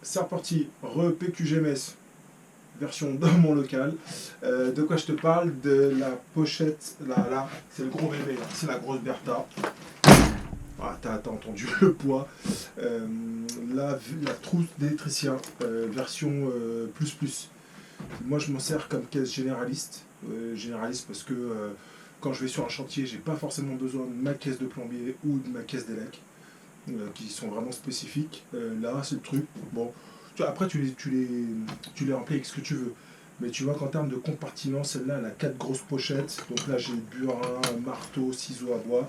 c'est reparti, re-PQGMS, version dans mon local. De quoi je te parle? De la pochette, là, c'est le gros bébé, c'est la grosse Bertha. Ah, t'as entendu le poids. La trousse d'électricien, version plus plus. Moi, je m'en sers comme caisse généraliste. Généraliste parce que quand je vais sur un chantier, j'ai pas forcément besoin de ma caisse de plombier ou de ma caisse d'élec, qui sont vraiment spécifiques. Là, c'est le truc. Bon, après, tu les remplis avec ce que tu veux. Mais tu vois qu'en termes de compartiment, celle-là, elle a 4 grosses pochettes. Donc là, j'ai burin, marteau, ciseaux à bois.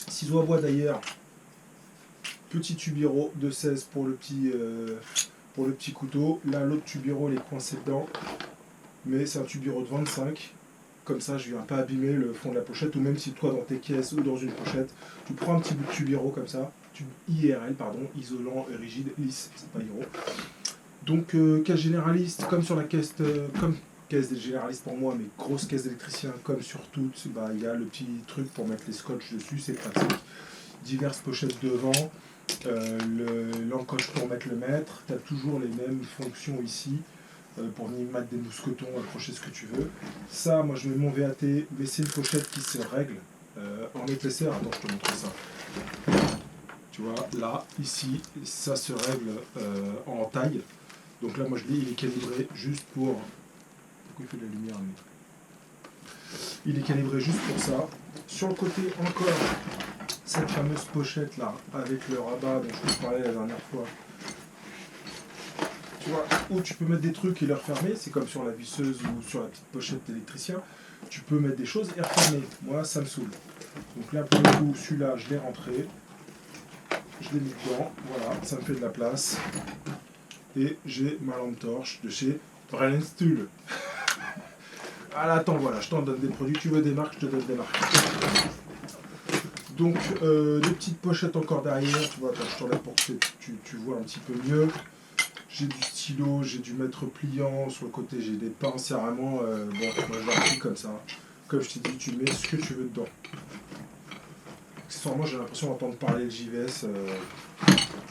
Ciseaux à bois d'ailleurs, petit tubiro de 16 pour le petit couteau. Là, l'autre tubiro, il est coincé dedans. Mais c'est un tubiro de 25. Comme ça, je viens pas abîmer le fond de la pochette. Ou même si toi, dans tes caisses ou dans une pochette, tu prends un petit bout de tubiro comme ça. IRL, pardon, isolant, rigide, lisse, c'est pas hydro. Donc, caisse généraliste, comme sur la caisse, comme caisse des généralistes pour moi, mais grosse caisse d'électricien, comme sur toutes, bah, il y a le petit truc pour mettre les scotch dessus, c'est pratique. Diverses pochettes devant, l'encoche pour mettre le mètre, tu as toujours les mêmes fonctions ici, pour venir mettre des mousquetons, accrocher ce que tu veux. Ça, moi je mets mon VAT, mais c'est une pochette qui se règle en épaisseur. Attends, je te montre ça. Tu vois, là, ici, ça se règle en taille. Donc là, moi je dis, il est calibré juste pour... Pourquoi il fait de la lumière, lui? Il est calibré juste pour ça. Sur le côté, encore, cette fameuse pochette là, avec le rabat dont je vous parlais la dernière fois. Tu vois, où tu peux mettre des trucs et les refermer, c'est comme sur la visseuse ou sur la petite pochette d'électricien. Tu peux mettre des choses et refermer. Moi, ça me saoule. Donc là, pour le coup, celui-là, je l'ai rentré. Je l'ai mis dedans. Voilà, ça me fait de la place. Et j'ai ma lampe torche de chez Brenstuhl. Ah, attends, voilà, je t'en donne des produits. Tu veux des marques, je te donne des marques. Donc, des petites pochettes encore derrière. Tu vois, attends, je t'enlève pour que tu vois un petit peu mieux. J'ai du stylo, j'ai du mètre pliant. Sur le côté, j'ai des pinces. Vraiment, bon, moi je l'applique comme ça. Comme je t'ai dit, tu mets ce que tu veux dedans. Accessoirement, j'ai l'impression d'entendre parler le JVS.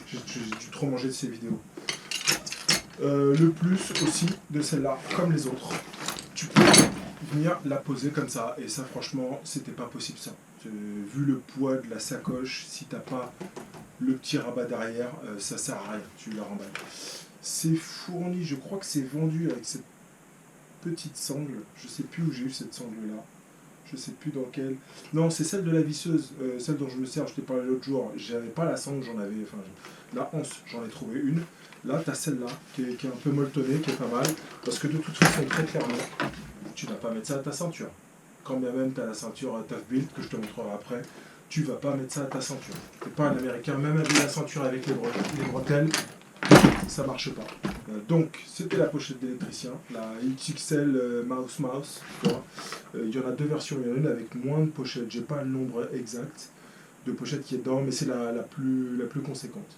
J'ai dû trop manger de ces vidéos. Le plus aussi de celle-là, comme les autres, tu peux venir la poser comme ça. Et ça, franchement, c'était pas possible ça. Vu le poids de la sacoche, si t'as pas le petit rabat derrière, ça sert à rien. Tu la remballes. C'est fourni, je crois que c'est vendu avec cette petite sangle. Je sais plus où j'ai eu cette sangle-là. Je sais plus dans quelle. Non, c'est celle de la visseuse, celle dont je me sers. Je t'ai parlé l'autre jour. J'avais pas la sangle, j'en avais. Enfin, la once, j'en ai trouvé une. Là, tu as celle-là qui est un peu molletonnée, qui est pas mal. Parce que de toute façon, très clairement, tu vas pas mettre ça à ta ceinture. Quand bien même tu as la ceinture Tough Build, que je te montrerai après, tu vas pas mettre ça à ta ceinture. Tu n'es pas un américain, même avec la ceinture avec les bretelles, ça marche pas. Donc, c'était la pochette d'électricien, la XXL Mouse. Il y en a deux versions, il y en a une avec moins de pochettes, j'ai pas le nombre exact de pochettes qui est dedans, mais c'est la plus conséquente.